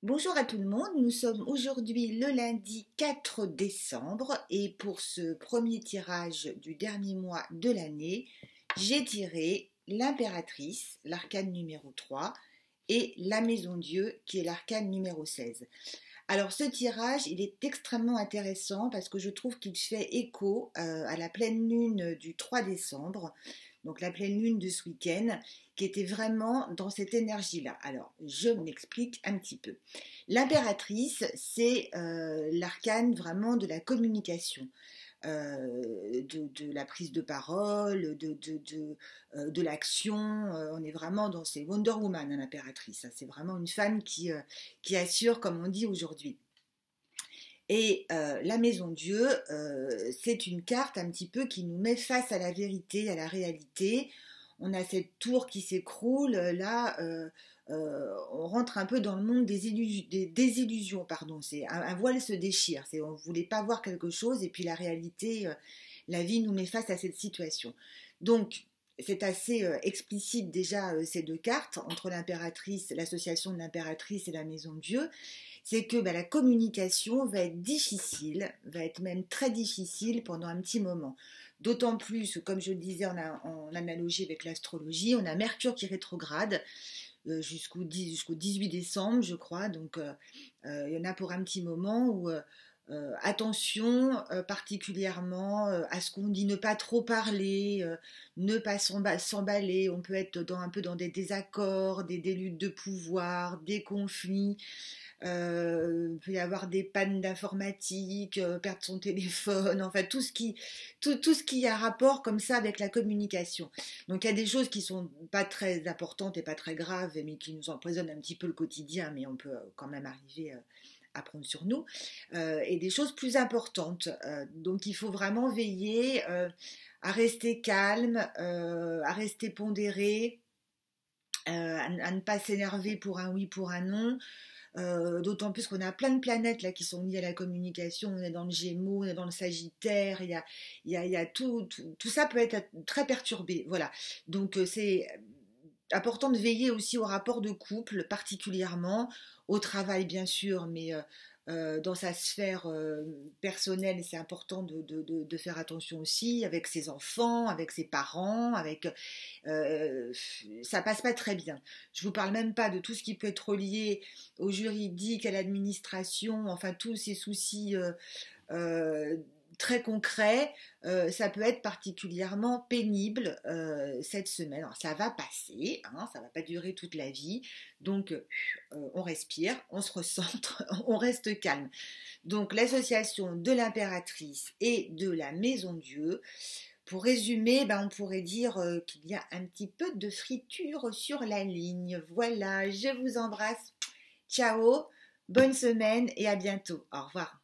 Bonjour à tout le monde, nous sommes aujourd'hui le lundi 4 décembre et pour ce premier tirage du dernier mois de l'année, j'ai tiré l'impératrice, l'arcane numéro 3, et la maison Dieu qui est l'arcane numéro 16. Alors ce tirage, il est extrêmement intéressant parce que je trouve qu'il fait écho à la pleine lune du 3 décembre, donc la pleine lune de ce week-end, qui était vraiment dans cette énergie-là. Alors je m'explique un petit peu. L'impératrice, c'est l'arcane vraiment de la communication. De la prise de parole, de l'action. On est vraiment dans ces Wonder Woman, hein, l'impératrice. C'est vraiment une femme qui assure, comme on dit aujourd'hui. Et la maison Dieu, c'est une carte un petit peu qui nous met face à la vérité, à la réalité. On a cette tour qui s'écroule, là, on rentre un peu dans le monde des désillusions, pardon. C'est un voile se déchire, on ne voulait pas voir quelque chose et puis la réalité, la vie nous met face à cette situation. Donc, c'est assez explicite déjà ces deux cartes entre l'impératrice, l'association de l'impératrice et la maison Dieu, c'est que la communication va être difficile, va être même très difficile pendant un petit moment. D'autant plus, comme je le disais en analogie avec l'astrologie, on a Mercure qui rétrograde jusqu'au 18 décembre, je crois. Donc, il y en a pour un petit moment où attention particulièrement à ce qu'on dit, ne pas trop parler, ne pas s'emballer. On peut être un peu dans des désaccords, des luttes de pouvoir, des conflits. Il peut y avoir des pannes d'informatique, perdre son téléphone, enfin tout ce qui a rapport comme ça avec la communication. Donc il y a des choses qui sont pas très importantes et pas très graves, mais qui nous empoisonnent un petit peu le quotidien, mais on peut quand même arriver à prendre sur nous, et des choses plus importantes. Donc il faut vraiment veiller à rester calme, à rester pondéré, à ne pas s'énerver pour un oui, pour un non. D'autant plus qu'on a plein de planètes là qui sont liées à la communication. On est dans le Gémeaux, on est dans le Sagittaire. Il y a tout ça peut être très perturbé. Voilà. Donc c'est important de veiller aussi au rapport de couple, particulièrement au travail bien sûr, mais dans sa sphère personnelle, c'est important de faire attention aussi avec ses enfants, avec ses parents, ça passe pas très bien. Je vous parle même pas de tout ce qui peut être relié au juridique, à l'administration, enfin tous ces soucis euh, très concret, ça peut être particulièrement pénible cette semaine. Alors, ça va passer, hein, ça va pas durer toute la vie, donc on respire, on se recentre, on reste calme. Donc l'association de l'impératrice et de la maison Dieu, pour résumer, on pourrait dire qu'il y a un petit peu de friture sur la ligne. Voilà, je vous embrasse. Ciao, bonne semaine et à bientôt. Au revoir.